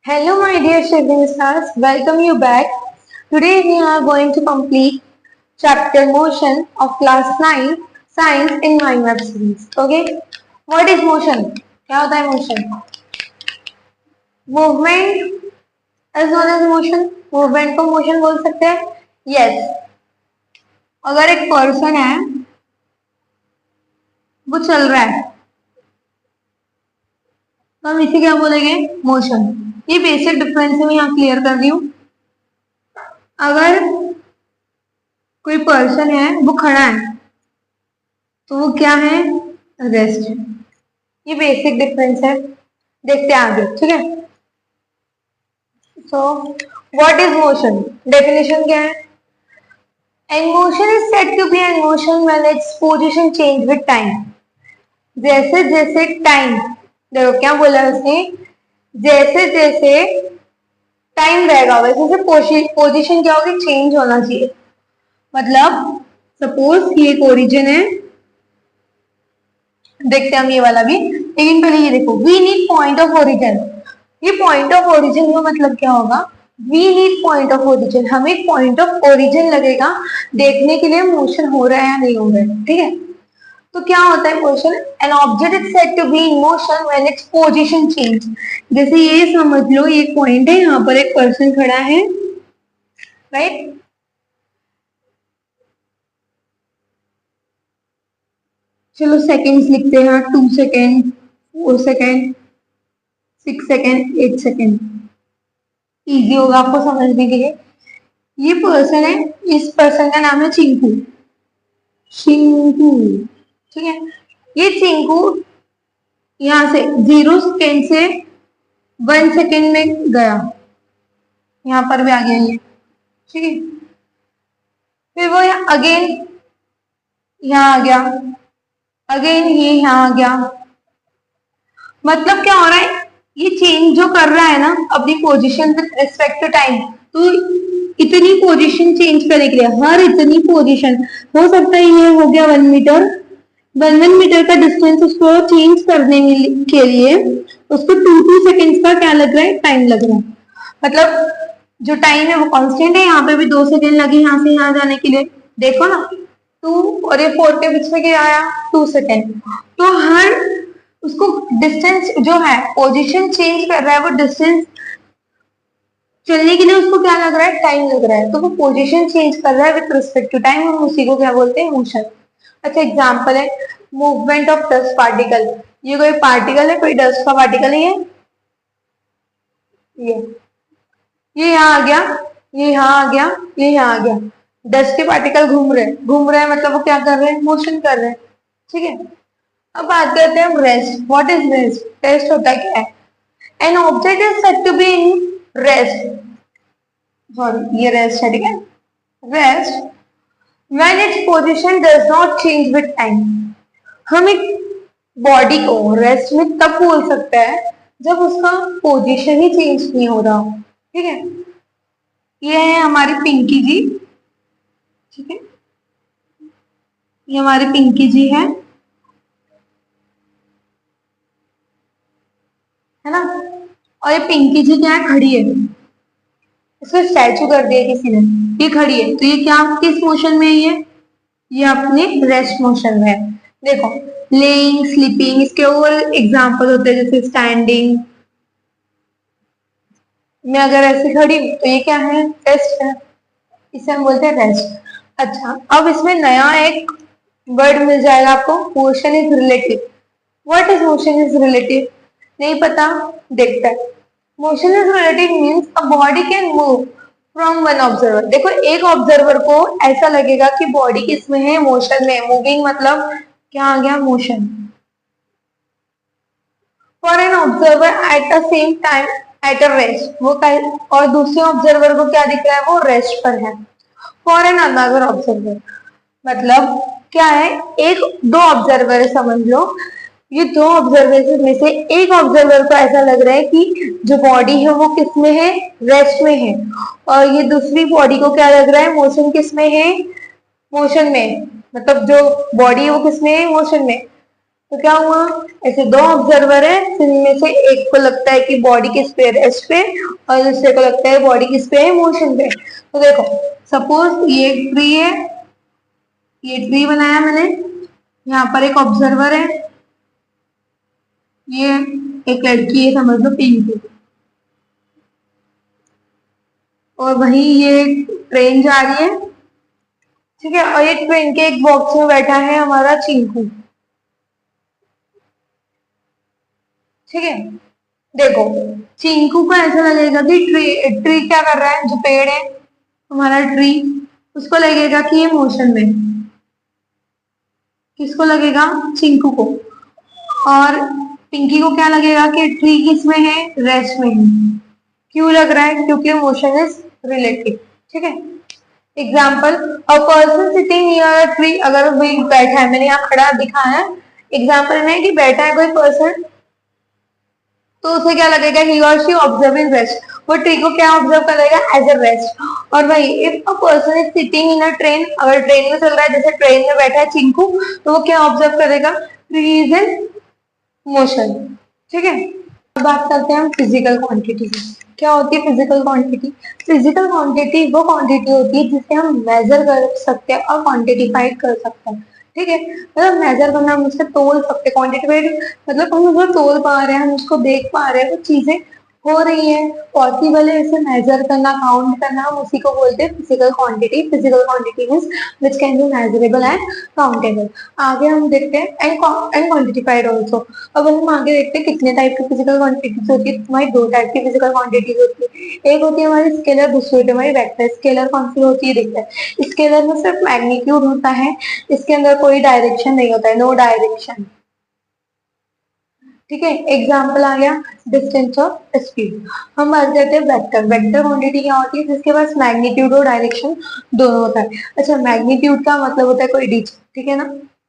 Hello, my dear Shivling stars. Welcome you back. Today we are going to complete chapter motion of class 9 science in mind web series. Okay. What is motion? क्या होता है motion? Movement is known as motion. Movement को motion बोल सकते हैं. Yes. अगर एक person है वो चल रहा है तो हम इसे क्या बोलेंगे? मोशन. ये बेसिक डिफरेंस मैं यहाँ क्लियर कर रही हूँ. अगर कोई पर्सन है वो खड़ा है तो वो क्या है? रेस्ट है. ये बेसिक डिफरेंस है. देखते हैं आगे. ठीक है. So what is motion? Definition क्या है? An motion is said to be an motion when its position change with time. जैसे जैसे टाइम, देखो क्या बोला उसने, जैसे जैसे टाइम रहेगा वैसे जैसे पोजीशन क्या होगी? चेंज होना चाहिए. मतलब सपोज ये एक ओरिजिन है, देखते हैं हम ये वाला भी, लेकिन पहले ये देखो, we need point of origin. ये पॉइंट ऑफ ओरिजिन का मतलब क्या होगा? We need point of origin. हमें पॉइंट ऑफ ओरिजिन लगेगा देखने के लिए मोशन हो रहा है या नहीं हो रहा है. ठीक है. तो क्या होता है motion? An object is said to be in motion when its position change. जैसे ये समझ लो ये पॉइंट है, यहाँ पर एक पर्सन खड़ा है, राइट. चलो सेकेंड्स लिखते हैं. 2 second, 4 second, 6 second, 8 second. Easy होगा आपको समझने के लिए. ये पर्सन है, इस पर्सन का नाम है चिंकू. चिंकू. ठीक है. ये चिंकू यहां से 0 सेकेंड से 1 सेकेंड में गया. यहां पर भी आ गया ये. ठीक है. फिर वो अगेन यहां आ गया, अगेन ये यहां आ गया. मतलब क्या हो रहा है? ये चेंज जो कर रहा है ना अपनी position with respect to time, तो इतनी पोजीशन चेंज करने के लिए हर इतनी पोजीशन हो सकता है. ये हो गया 1 मीटर, 1 मीटर का डिस्टेंस उसको चेंज करने के लिए उसको 2 सेकेंड्स का क्या लग रहा है? टाइम लग रहा है. मतलब जो टाइम है वो कांस्टेंट है. यहाँ पे भी 2 सेकेंड लगे यहाँ से यहाँ जाने के लिए. देखो ना, 2 और ये 4 के बीच में क्या आया? 2 सेकेंड. तो हर उसको डिस्टेंस जो है, पोजीशन चेंज कर रहा है, वो डिस्टेंस चलने के लिए उसको क्या लग रहा है? टाइम लग रहा है. तो वो पोजीशन चेंज कर रहा है विद रिस्पेक्ट टू टाइम, हम उसी को क्या बोलते हैं? मोशन. अच्छा, एग्जांपल है मूवमेंट ऑफ डस्ट पार्टिकल. ये कोई पार्टिकल है, कोई डस्ट का पार्टिकल ही है. ये यहाँ आ गया, ये यहाँ आ गया, ये यहाँ आ गया. डस्ट के पार्टिकल घूम रहे हैं मतलब वो क्या कर रहे हैं? मोशन कर रहे हैं. ठीक है. अब बात करते हैं हम rest. What is rest? Rest होता क्या है? An object is said to be in rest. Sorry, ये रेस्ट है. ठीक है. Rest when its position does not change with time. हम एक बॉडी को रेस्ट में तब बोल सकते हैं जब उसका पोजीशन ही चेंज नहीं हो रहा. ठीक है. ये है हमारी पिंकी जी. ठीक है. ये हमारी पिंकी जी है ना. और ये पिंकी जी क्या है? खड़ी है. इसको स्टैचू कर दिया किसी ने. ये खड़ी है तो ये क्या, किस मोशन में है? ये अपने रेस्ट मोशन में है. देखो, लेइंग, स्लीपिंग, इसके और एग्जांपल होते हैं जैसे स्टैंडिंग. मैं अगर ऐसे खड़ी हूं तो ये क्या है? रेस्ट है. इसे हम बोलते हैं रेस्ट. अच्छा, अब इसमें नया एक वर्ड मिल जाएगा आपको, motion is relative. What is motion is relative? नहीं पता? देखता है. Motion is relative means a body can move from one observer. देखो, एक ऑब्जर्वर को ऐसा लगेगा कि बॉडी किसमें है? मोशन में. मूविंग मतलब क्या आ गया? Motion. For an observer at the same time at a rest, वो और दूसरे ऑब्जर्वर को क्या दिख रहा है? वो रेस्ट पर है. फॉर एन अनदर ऑब्जर्वर मतलब क्या है? एक दो ऑब्जर्वर है समझ लो. ये 2 ऑब्जर्वेशन में से एक ऑब्जर्वर को ऐसा लग रहा है कि जो बॉडी है वो किस में है? रेस्ट में है. और ये दूसरी बॉडी को क्या लग रहा है? मोशन किस में है? मोशन में. मतलब जो बॉडी है वो किस में है? मोशन में. तो क्या हुआ, ऐसे दो ऑब्जर्वर है, जिनमें से एक को लगता है कि बॉडी किस पे रेस्ट पे और दूसरे को लगता है बॉडी किस पे है मोशन पे। तो देखो सपोज ये ट्री है, ये ट्री बनाया मैंने, यहाँ पर एक ऑब्जर्वर है, ये एक लड़की है समझ लो पिंकी, और वही ये ट्रेन जा रही है, ठीक है, और ये ट्रेन के एक बॉक्स में बैठा है हमारा चिंकू, ठीक है। देखो चिंकू को ऐसा लगेगा कि ट्री ट्री क्या कर रहा है, जो पेड़ है हमारा ट्री, उसको लगेगा कि ये मोशन में, किसको लगेगा, चिंकू को। और पिंकी को क्या लगेगा कि ट्री किस में है, रेस्ट में है। क्यों लग रहा है, क्योंकि मोशन इज रिलेटिव, ठीक है। Example, a person sitting near a tree, अगर कोई बैठा है, मैंने यहाँ खड़ा दिखाया है, एग्जाम्पल में कि बैठा है कोई पर्सन, तो उसे क्या लगेगा, ही और शी ऑब्जर्विंग रेस्ट, वो ट्री को क्या ऑब्जर्व करेगा, एज अ रेस्ट। और वही if a person is sitting in a train, अगर ट्रेन में चल रहा है, जैसे ट्रेन में बैठा है चिंकू, तो वो क्या ऑब्जर्व करेगा, ट्री इज इन मोशन, ठीक है। अब बात करते हैं हम फिजिकल क्वांटिटी की। क्या होती है फिजिकल क्वांटिटी, फिजिकल क्वांटिटी वो क्वांटिटी होती है जिसे हम मेजर कर सकते हैं और क्वांटिटीफाइड कर सकते हैं, ठीक है। मतलब मेजर करना, हम उससे तोल सकते हैं, क्वांटिटीफाइड मतलब हम उसको तोल पा रहे हैं, हम उसको देख पा रहे हैं, वो चीजें हो रही है, पॉसिबल है इसे मेजर करना, काउंट करना, हम उसी को बोलते हैं physical quantity. Physical quantity means which can be measurable and countable. आगे हम देखते हैं एंड क्वांटिफाइड ऑल्सो। अब हम आगे देखते हैं कितने टाइप की फिजिकल क्वांटिटीज होती है। हमारी दो टाइप की फिजिकल क्वांटिटीज होती है, एक होती है हमारी स्केलर, दूसरी होती है हमारी वेक्टर। स्केलर कौन सी होती है, देखते हैं। स्केलर में सिर्फ मैग्नीट्यूड होता है, इसके अंदर कोई डायरेक्शन नहीं होता है, नो डायरेक्शन, ठीक है। एग्जाम्पल आ गया डिस्टेंस और स्पीड। हम बात करते हैं वेक्टर। वेक्टर क्वांटिटी क्या होती है, जिसके पास मैग्नीट्यूड और डायरेक्शन दोनों होता है। अच्छा, मैग्नीट्यूड का मतलब होता है कोई डिस्टेंस, ठीक है ना,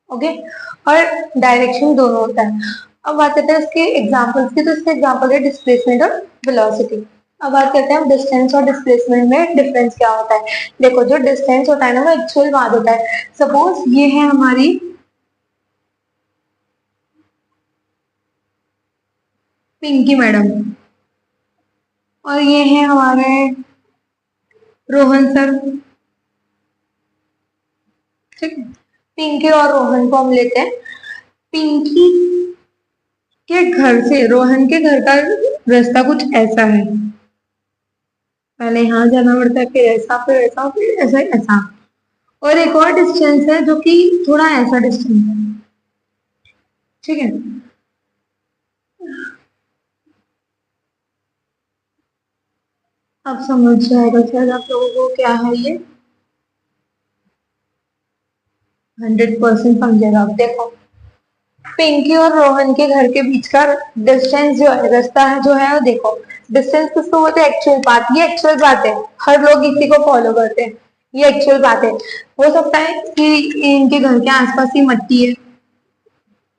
ओके, और डायरेक्शन दोनों होता है। अब बात करते हैं इसके एग्जाम्पल्स की, तो इसके एग्जाम्पल है डिस्प्लेसमेंट और वेलोसिटी। अब बात करते हैं डिस्टेंस और डिस्प्लेसमेंट में डिफरेंस क्या होता है। देखो जो डिस्टेंस होता है ना, वो एक्चुअल बात होता है। सपोज ये है हमारी पिंकी मैडम, और ये है हमारे रोहन सर, ठीक है। पिंकी और रोहन को हम लेते हैं। पिंकी के घर से रोहन के घर का रास्ता कुछ ऐसा है, पहले यहाँ जाना पड़ता है, फिर ऐसा, फिर ऐसा, फिर ऐसा ऐसा। और एक और डिस्टेंस है जो कि थोड़ा ऐसा डिस्टेंस है, ठीक है। अब समझ जाएगा शायद आप लोगों को क्या है ये, 100% समझेगा। अब देखो पिंकी और रोहन के घर के बीच का डिस्टेंस जो है, रास्ता है जो है, वो देखो डिस्टेंस किसको बोलते हैं, एक्चुअल पाथ। ये एक्चुअल बात है, हर लोग इसी को फॉलो करते हैं, ये एक्चुअल बात है। हो सकता है कि इनके घर के आसपास ही मट्टी है,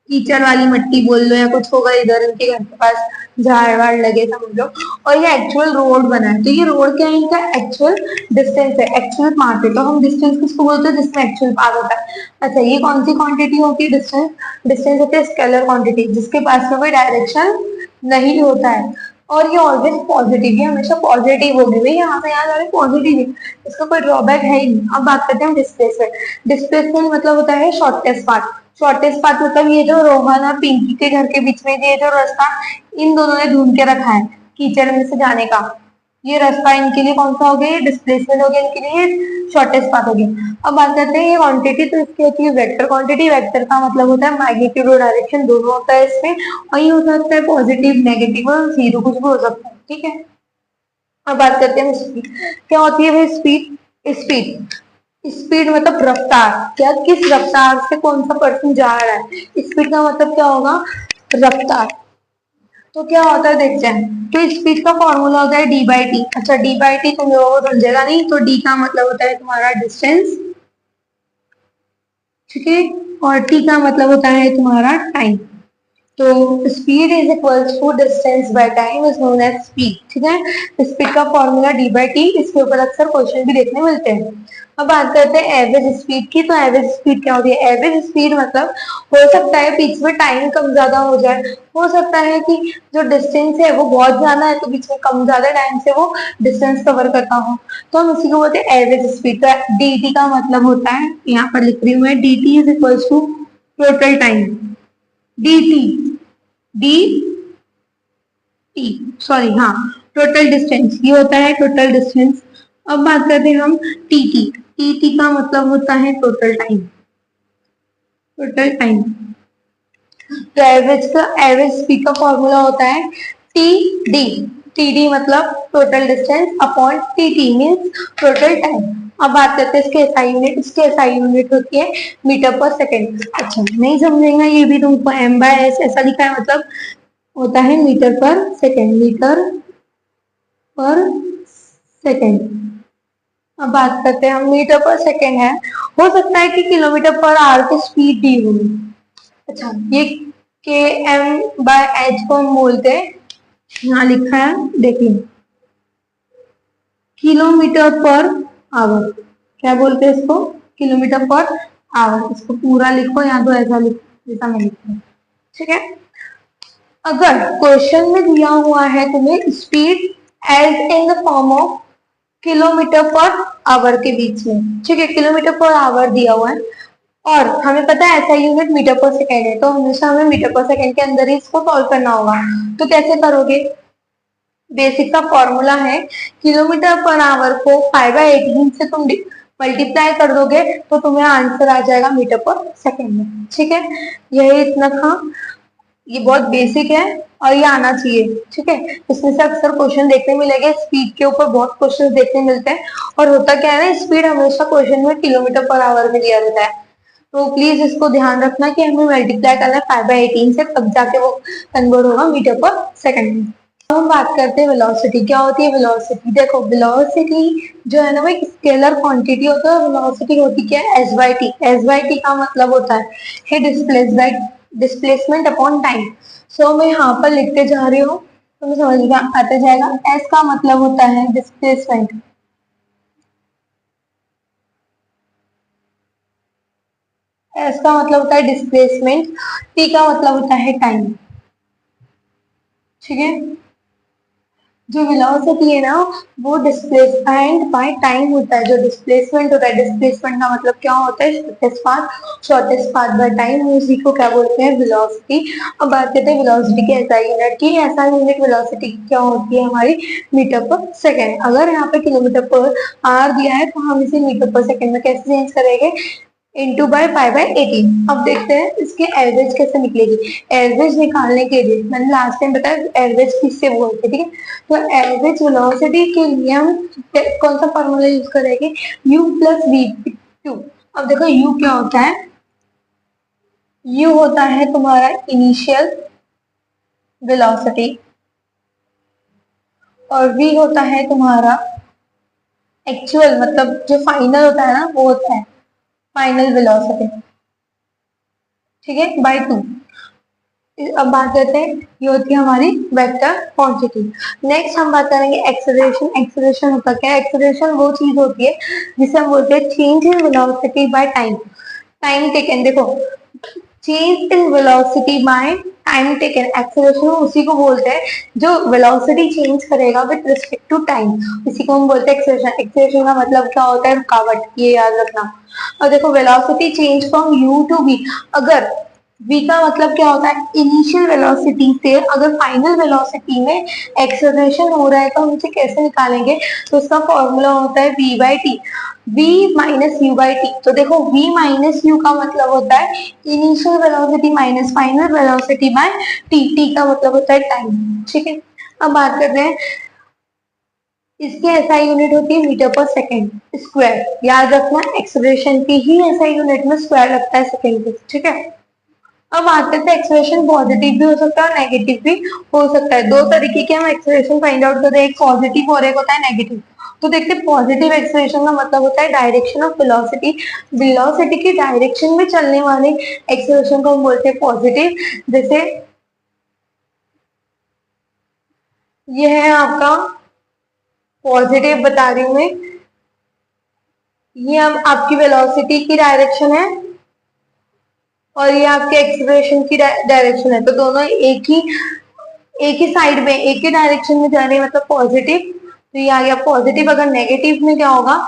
कीचड़ वाली मट्टी बोल लो, या कुछ होगा इधर इनके घर के पास, झाड़ वाड़ लगे समझ लो, और ये एक्चुअल रोड बना है। तो ये रोड क्या है, इनका एक्चुअल डिस्टेंस है, एक्चुअल पाथ है। तो हम डिस्टेंस किसको बोलते हैं, जिसमें एक्चुअल पाथ होता है। अच्छा, ये कौन सी क्वांटिटी होती है, डिस्टेंस। डिस्टेंस होती है स्केलर क्वांटिटी, जिसके पास में कोई डायरेक्शन नहीं होता है, और ये ऑलवेज पॉजिटिव, ये हमेशा पॉजिटिव होगी, भाई यहाँ से यहाँ जा रहे पॉजिटिव है, इसका कोई ड्रॉबैक है ही नहीं। अब बात करते हैं हम डिस्प्लेसमेंट। डिस्प्लेसमेंट मतलब होता है शॉर्टेस्ट पाथ। शॉर्टेस्ट पाथ मतलब ये जो रोहन और पिंकी के घर के बीच में ये जो रास्ता इन दोनों ने ढूंढ के रखा है कीचड़ में से जाने का, ये रास्ता इनके लिए कौन सा हो गया, ये डिस्प्लेसमेंट हो गया इनके लिए, शॉर्टेस्ट पाथ हो गया। अब बात करते हैं ये क्वांटिटी, तो इसकी होती है वेक्टर क्वांटिटी। वेक्टर का मतलब होता है मैग्नीट्यूड और डायरेक्शन दोनों होता है इसमें, और ये हो सकता है पॉजिटिव, नेगेटिव और जीरो, कुछ भी हो सकता है, ठीक है। अब बात करते हैं स्पीड। क्या होती है भाई स्पीड, स्पीड स्पीड मतलब रफ्तार, क्या किस रफ्तार से कौन सा पर्सन जा रहा है, स्पीड का मतलब क्या होगा, रफ्तार। तो क्या होता है देखते हैं, तो स्पीड का फॉर्मूला होता है डी बाई टी। अच्छा, डी बाई टी तुम लोगों को समझेगा नहीं, तो डी का मतलब होता है तुम्हारा डिस्टेंस, ठीक है, और टी का मतलब होता है तुम्हारा टाइम। तो speed is equals to distance by time is known as speed. ठीक है, स्पीड का फॉर्मूला डी बाई टी, इसके ऊपर अक्सर क्वेश्चन भी देखने मिलते हैं। अब बात करते हैं एवरेज स्पीड की। तो एवरेज स्पीड क्या होती है? एवरेज स्पीड मतलब हो सकता है बीच में टाइम कम ज्यादा हो जाए, हो सकता है कि जो डिस्टेंस है वो बहुत ज्यादा है तो बीच में कम ज्यादा टाइम से वो डिस्टेंस कवर करता हो, तो हम इसी को बोलते हैं एवरेज स्पीड। तो डी टी का मतलब होता है, यहाँ पर लिख रही हूँ मैं, D T is equals to total time. D T, D T sorry, हाँ, टोटल डिस्टेंस ये होता है, टोटल डिस्टेंस। अब बात करते हैं हम टी टी। टी टी का मतलब होता है टोटल टाइम, टोटल टाइम। तो एवरेज स्पीड का फॉर्मूला होता है टी डी। टी डी मतलब total distance upon T T means total time. अब बात करते हैं इसके एसआई यूनिट। इसके एसआई यूनिट होती है मीटर पर सेकेंड। अच्छा, नहीं समझेगा ये भी तुमको, एम बाय एस ऐसा लिखा है, मतलब होता है मीटर पर सेकेंड, मीटर पर सेकेंड। अब बात करते हैं हम, मीटर पर सेकेंड है, हो सकता है कि किलोमीटर पर आवर की स्पीड दी हो। अच्छा, ये के एम बाय एच को हम बोलते हैं, यहाँ लिखा है देखिए, किलोमीटर पर आवर। क्या बोलते हैं इसको? Kilometre per our. इसको पूरा लिखो या तो ऐसा लिखो जैसा मैं लिखती हूँ। ठीक है, अगर क्वेश्चन में दिया हुआ है तुम्हें speed as in the form of kilometre per hour के बीच में, ठीक है, किलोमीटर पर आवर दिया हुआ है और हमें पता है ऐसा यूनिट मीटर पर सेकेंड है, तो हमेशा हमें मीटर पर सेकेंड के अंदर ही इसको सॉल्व करना होगा। तो कैसे करोगे? बेसिक का फॉर्मूला है, किलोमीटर पर आवर को 5/18 से तुम मल्टीप्लाई कर दोगे तो तुम्हें आंसर आ जाएगा मीटर पर सेकेंड में। ठीक है, यही इतना था, ये बहुत बेसिक है और ये आना चाहिए। ठीक है, इसमें से अक्सर क्वेश्चन देखने मिलेंगे, स्पीड के ऊपर बहुत क्वेश्चन देखने मिलते हैं और होता क्या है ना, स्पीड हमेशा क्वेश्चन में किलोमीटर पर आवर में दिया रहता है, तो प्लीज इसको ध्यान रखना कि हमें मल्टीप्लाई करना है 5/18 से, तब जाके वो कन्वर्ट होगा मीटर पर सेकंड में। अब हम बात करते हैं वेलोसिटी। क्या होती है वेलोसिटी? देखो, वेलोसिटी जो है ना वो एक स्केलर क्वांटिटी होता है। वेलोसिटी होती क्या है? S by T. S by T का मतलब होता है डिस्प्लेसमेंट अपॉन टाइम। सो मैं यहाँ पर लिखते जा रही हूँ, तुम्हें समझ में आता जाएगा। एस का मतलब होता है डिस्प्लेसमेंट, एस का मतलब होता है डिस्प्लेसमेंट, टी का मतलब होता है टाइम। ठीक है, जो वेलोसिटी है ना वो डिस्प्लेसमेंट बाय टाइम होता है। जो डिस्प्लेसमेंट होता है, डिस्प्लेसमेंट का मतलब क्या होता है? शॉर्टेस्ट पाथ बाय टाइम, उसी को क्या बोलते हैं? वेलोसिटी। अब बात करते हैं वेलोसिटी के एसआई यूनिट की। एसआई यूनिट वेलोसिटी क्या होती है हमारी? मीटर पर सेकेंड। अगर यहाँ पे किलोमीटर पर आर दिया है तो हम इसे मीटर पर सेकेंड में कैसे चेंज करेंगे? Into by 5/18। अब देखते हैं इसकी एवरेज कैसे निकलेगी। एवरेज निकालने के लिए मैंने लास्ट टाइम बताया एवरेज किससे बोलते, ठीक है, तो एवरेज वेलोसिटी के लिए हम कौन सा फॉर्मूला यूज करेंगे? u plus v two. अब देखो u क्या होता है? u होता है तुम्हारा इनिशियल वेलोसिटी और v होता है तुम्हारा एक्चुअल, मतलब जो फाइनल होता है ना वो होता है फाइनल वेलोसिटी। ठीक है, बाय 2। अब बात करते हैं, ये होती है हमारी वेक्टर क्वांटिटी। नेक्स्ट हम बात करेंगे एक्सेलरेशन। एक्सेलरेशन होता क्या है? एक्सेलरेशन वो चीज होती है जिसे हम बोलते हैं change in velocity by time. Time taken, देखो, change in velocity by time taken, acceleration उसी को बोलते हैं जो वेलोसिटी चेंज करेगा विद रिस्पेक्ट टू टाइम, इसी को हम बोलते हैं एक्सेलरेशन। एक्सेलरेशन का मतलब क्या होता है? रुकावट, ये याद रखना। और देखो, velocity change from u to v। अगर v का मतलब क्या होता है? इनिशियल वेलोसिटी से अगर फाइनल वेलोसिटी में एक्सेलरेशन हो रहा है तो हम इसे कैसे निकालेंगे? तो इसका फॉर्मूला होता है v by T, v minus you by T. तो देखो, v माइनस यू का मतलब होता है initial velocity minus final velocity bye T. T का मतलब होता है टाइम। ठीक है, अब बात करते हैं, इसकी एसआई यूनिट होती है मीटर पर सेकेंड स्क्वायर। याद रखना, एक्सेलरेशन की ही एसआई यूनिट में स्क्वायर लगता है सेकेंड पे। ठीक है, अब बात करते हैं एक्सेलरेशन पॉजिटिव भी हो सकता है और नेगेटिव भी हो सकता है। दो तरीके के हम एक्सेलरेशन फाइंड आउट करते हैं, एक पॉजिटिव और एक होता है नेगेटिव। तो देखते हैं, पॉजिटिव एक्सेलरेशन का मतलब होता है डायरेक्शन ऑफ वेलोसिटी। वेलोसिटी की डायरेक्शन में चलने वाले एक्सेलरेशन को हम बोलते हैं पॉजिटिव। जैसे ये है आपका पॉजिटिव बता रही हूं मैं, ये अब आपकी वेलोसिटी की डायरेक्शन है और ये आपके एक्सीलरेशन की डायरेक्शन है, तो दोनों एक ही साइड में, एक ही डायरेक्शन में जा रहे हैं, मतलब पॉजिटिव। तो ये आ गया पॉजिटिव। अगर नेगेटिव में क्या होगा,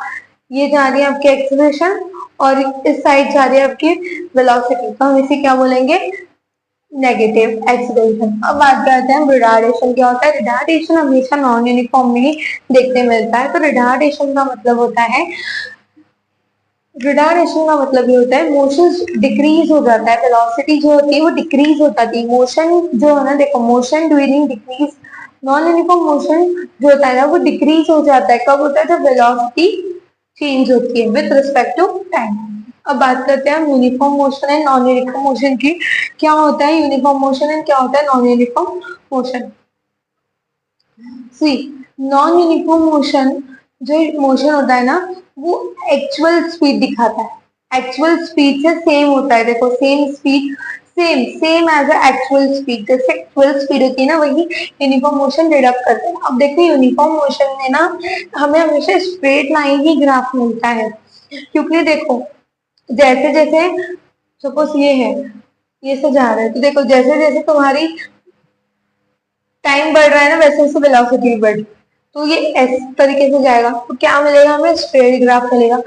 ये जा रही है आपकी एक्सीलरेशन और इस साइड जा रही है आपकी वेलोसिटी, तो हम इसे क्या बोलेंगे, नेगेटिव एक्सीलरेशन। अब बात करते हैं रिटार्डेशन क्या होता है। रिटार्डेशन हमेशा नॉन यूनिफॉर्म में ही देखने मिलता है। तो रिटार्डेशन का मतलब होता है, रिटार्डेशन का मतलब ये होता है मोशन डिक्रीज हो जाता है, वेलोसिटी जो होती है वो डिक्रीज हो जाती है। मोशन जो है ना, देखो motion during decrease, non uniform motion जो होता है ना वो डिक्रीज हो जाता है। कब होता है, जब वेलोसिटी चेंज होती है विद रिस्पेक्ट टू टाइम। अब बात करते हैं uniform motion and non uniform motion की। क्या होता है यूनिफॉर्म मोशन एंड क्या होता है नॉन यूनिफॉर्म मोशन। सी, नॉन यूनिफॉर्म मोशन, जो मोशन होता है ना वो एक्चुअल स्पीड दिखाता है, एक्चुअल स्पीड से सेम होता है। देखो same speed, same same as actual speed, जैसे एक्चुअल स्पीड होती है ना वही यूनिफॉर्म मोशन डिडक्ट करते हैं। अब देखो यूनिफॉर्म मोशन में ना हमें हमेशा स्ट्रेट लाइन ही ग्राफ मिलता है, क्योंकि देखो जैसे जैसे सपोज ये है, ये से जा रहा है, तो देखो जैसे जैसे तुम्हारी टाइम बढ़ रहा है ना वैसे वैसे वेलोसिटी बढ़, तो ये इस तरीके से जाएगा, तो क्या मिलेगा हमें, स्ट्रेट ग्राफ मिलेगा।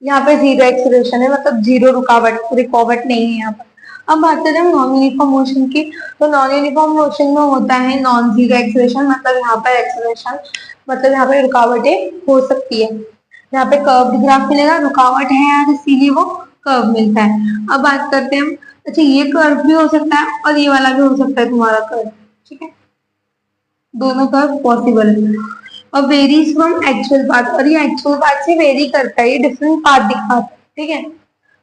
यहाँ पे जीरो एक्सीलरेशन है, मतलब जीरो रुकावट, रुकावट नहीं है यहाँ पर। अब बात करें हम नॉन यूनिफॉर्म मोशन की, तो नॉन यूनिफॉर्म मोशन में होता है नॉन जीरो एक्सीलरेशन, मतलब यहाँ पर एक्सीलरेशन, मतलब यहाँ पे रुकावटें हो सकती है। यहाँ पे कर्व ग्राफ मिलेगा, रुकावट है यार इसीलिए वो कर्व मिलता है। अब बात करते हैं हम, अच्छा ये कर्व भी हो सकता है और ये वाला भी हो सकता है तुम्हारा कर्व, ठीक है, दोनों का पॉसिबल है। और वेरीज फ्रॉम एक्चुअल पाथ, और ये एक्चुअल पाथ से वेरी करता है, ये डिफरेंट पाथ दिखाता है, ठीक है।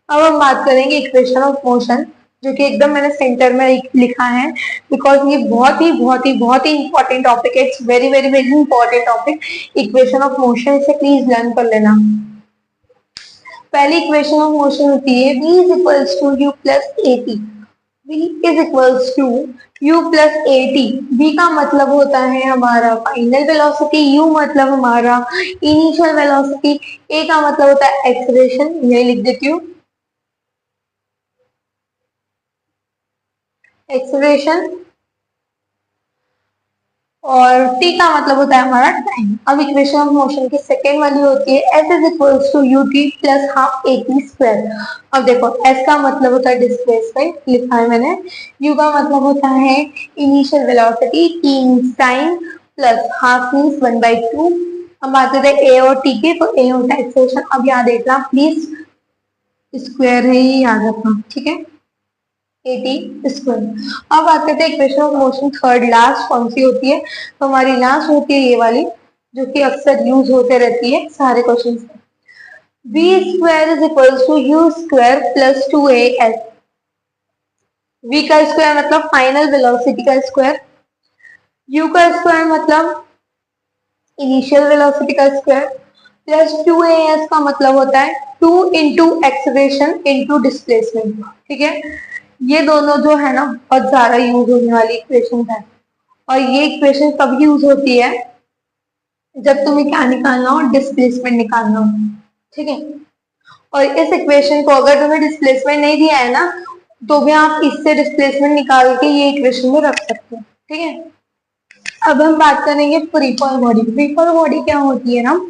अब हम बात करेंगे इक्वेशन ऑफ मोशन, जो कि एकदम मैंने सेंटर में लिखा है, बिकॉज ये बहुत ही इंपॉर्टेंट टॉपिक है। It's very very very important topic, equation of motion, इसे प्लीज लर्न कर लेना। पहली इक्वेशन ऑफ मोशन होती है v is equals to u plus a t. v is equals to u plus a t. v का मतलब होता है हमारा फाइनल वेलोसिटी, u मतलब हमारा इनिशियल वेलोसिटी, a का मतलब होता है एक्सेलरेशन, ये लिख देती हूँ, एक्सेलरेशन, और t का मतलब होता है हमारा टाइम। अब इक्वेशन ऑफ मोशन की सेकेंड वाली होती है s is equals to u t plus half a t square. अब देखो s का मतलब होता है डिस्प्लेसमेंट, लिखा है मैंने, u का मतलब होता है initial velocity, t means time, plus half means 1/2। अब बात करते हैं a और t की, तो a होता है एक्सेलरेशन। अब याद देखना प्लीज, स्क्वायर है ये याद रखना, ठीक है, 80 स्क्वायर। अब बात करते हैं equation of motion third last कौन सी होती है, तो हमारी लास्ट होती है ये वाली, जो कि अक्सर यूज होते रहती है सारे क्वेश्चन में। v square is equal to u square plus 2as। v का स्क्वायर मतलब फाइनल वेलोसिटी का स्क्वायर, u का स्क्वायर मतलब इनिशियल वेलोसिटी का स्क्वायर, प्लस 2as का मतलब होता है 2 इंटू एक्सेलरेशन इंटू डिस्प्लेसमेंट, ठीक है। ये दोनों जो है ना बहुत ज्यादा यूज होने वाली इक्वेशन है, और ये इक्वेशन कब यूज होती है, जब तुम्हें क्या निकालना हो, डिस्प्लेसमेंट निकालना हो, ठीक है। और इस इक्वेशन को अगर तुम्हें डिस्प्लेसमेंट नहीं दिया है ना, तो भी आप इससे डिस्प्लेसमेंट निकाल के ये इक्वेशन में रख सकते हो, ठीक है। अब हम बात करेंगे free fall body. Free fall body क्या होती है ना,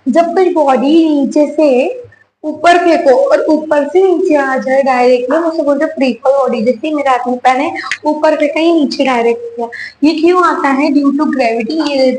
जब कोई बॉडी नीचे से ऊपर फेंको और ऊपर से नीचे आ जाए डायरेक्टली, उसे बोलते हैं फ्री फॉल बॉडी। जैसे मेरा हाथ में पेन है, ऊपर फेंका ही नीचे डायरेक्ट गया, ये क्यों आता है, ड्यू टू ग्रेविटी। ये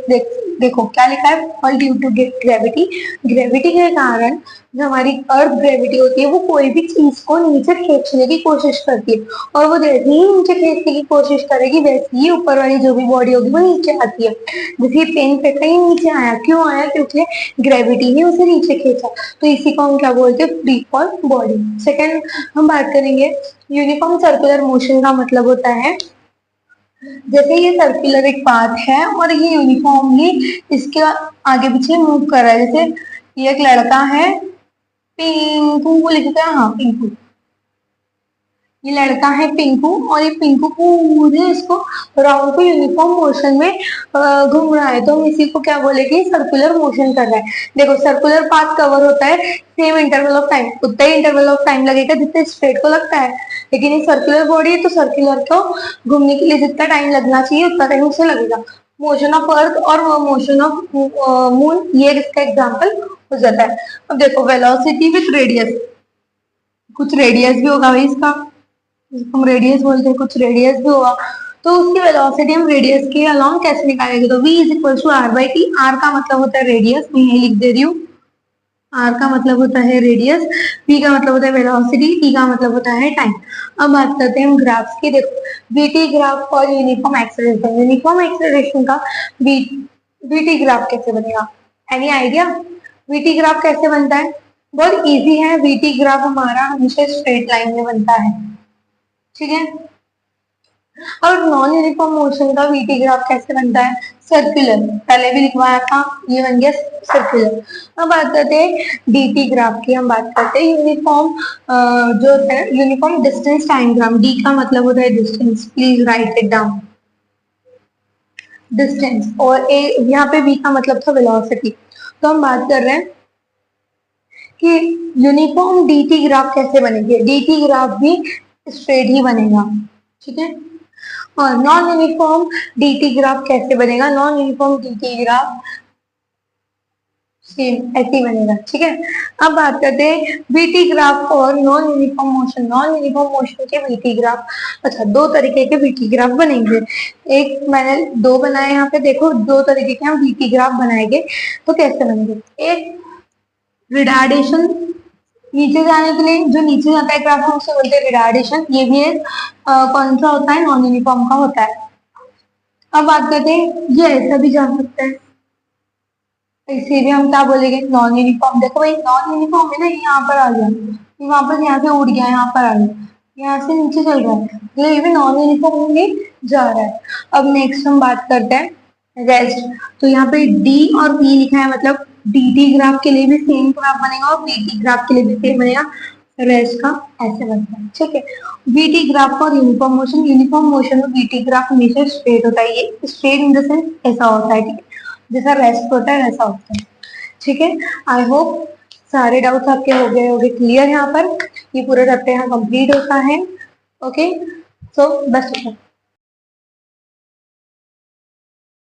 देखो क्या लिखा है, all due to gravity. Gravity के कारण जो हमारी अर्थ ग्रेविटी होती है वो कोई भी चीज को नीचे खींचने की कोशिश करती है, और वो जैसे ही नीचे खींचने की कोशिश करेगी वैसे ही ऊपर वाली जो भी बॉडी होगी वो नीचे आती है। जैसे पेन फेंका ही नीचे आया, क्यों आया, क्योंकि ग्रेविटी ने उसे नीचे खींचा, तो इसी को हम क्या बोलते हैं, फ्री फॉल बॉडी। सेकेंड हम बात करेंगे यूनिफॉर्म सर्कुलर मोशन का मतलब होता है, जैसे ये सर्कुलर एक पाथ है और ये यूनिफॉर्मली इसके आगे पीछे मूव कर रहा है। जैसे ये एक लड़का है, पिंकू लिखता है, हाँ पिंकू, ये लड़का है पिंकू, और ये पिंकू पूरे इसको राउंड को यूनिफॉर्म मोशन में घूम रहा है, तो हम इसी को क्या बोलेंगे, सर्कुलर मोशन कर रहा है। देखो सर्कुलर पाथ कवर होता है सेम इंटरवल ऑफ टाइम, उतना ही इंटरवल ऑफ टाइम लगेगा जितना स्ट्रेट को लगता है, लेकिन ये सर्कुलर बॉडी है तो सर्कुलर को घूमने के लिए जितना टाइम लगना चाहिए उतना टाइम उसे लगेगा। मोशन ऑफ अर्थ और मोशन ऑफ मून, ये इसका एग्जाम्पल हो जाता है। अब देखो वेलोसिटी विथ रेडियस, कुछ रेडियस भी होगा भाई इसका, हम रेडियस बोलते हैं, कुछ रेडियस भी होगा, तो उसकी वेलोसिटी हम रेडियस के अलोंग कैसे निकालेंगे, तो v is equal to r by t. R का मतलब होता है रेडियस, मैं यही लिख दे रही हूँ, आर का मतलब होता है रेडियस, v का मतलब होता है वेलोसिटी, t का मतलब होता है टाइम। अब बात करते हैं हम ग्राफ्स की। देखो VT graph for uniform acceleration, uniform acceleration का वीटी ग्राफ कैसे बनेगा, एनी आइडिया? वीटी ग्राफ कैसे बनता है? बहुत इजी है, वीटी ग्राफ हमारा हमेशा स्ट्रेट लाइन में बनता है, ठीक है। और नॉन यूनिफॉर्म मोशन का वीटी ग्राफ कैसे बनता है? सर्कुलर, पहले भी लिखवाया था, ये बन गया सर्कुलर। अब बात करते हैं डीटी ग्राफ की, हम बात करते हैं यूनिफॉर्म जो होता है uniform distance time graph. D का मतलब होता है distance, please right it down, distance, और ए यहाँ पे वी का मतलब था वेलोसिटी। तो हम बात कर रहे हैं कि यूनिफॉर्म डीटी ग्राफ कैसे बनेगी, डीटी ग्राफ भी स्ट्रेट ही बनेगा, ठीक है। और नॉन यूनिफॉर्म डीटी ग्राफ कैसे बनेगा, non uniform DT graph same ऐसे ही बनेगा, ठीक है। अब बात करते हैं वीटी ग्राफ और non uniform motion, non uniform motion के वीटी ग्राफ। अच्छा, दो तरीके के वीटी ग्राफ बनेंगे, एक मैंने दो बनाए यहाँ पे, देखो दो तरीके के हम वीटी ग्राफ बनाएंगे, तो कैसे बनेंगे। एक रिटार्डेशन, नीचे जाने के लिए जो नीचे जाता है ग्राफ हम उसे बोलते हैं रिटार्डेशन, ये भी एक कौन सा होता है, नॉन यूनिफॉर्म का होता है। अब बात करते हैं ये ऐसा भी जा सकता है, इसे भी हम क्या बोलेंगे, नॉन यूनिफॉर्म। देखो भाई नॉन यूनिफॉर्म है ना, यहाँ पर आ गया, ये वापस यहाँ से उड़ गया, यहाँ पर आ गया, यहाँ से नीचे चल रहा है, तो ये भी नॉन यूनिफॉर्म में जा रहा है। अब नेक्स्ट हम बात करते हैं रेस्ट, तो यहाँ पे डी और पी लिखा है, मतलब डी ग्राफ के लिए भी सेम ग्राफ बनेगा और वीटी ग्राफ के लिए भी सेम बनेगा, रेस्ट का ऐसे बनता है, ठीक है। वीटी ग्राफ और यूनिफॉर्म मोशन, यूनिफॉर्म मोशन में वीटी ग्राफ हमेशा स्ट्रेट होता है, ये स्ट्रेट इन द सेंस ऐसा होता है, ठीक है, जैसा रेस्ट होता है वैसा होता है, ठीक है। आई होप सारे डाउट्स आपके हो गए होंगे क्लियर। यहाँ पर ये पूरा चैप्टर यहाँ कंप्लीट होता है, okay, so best of luck.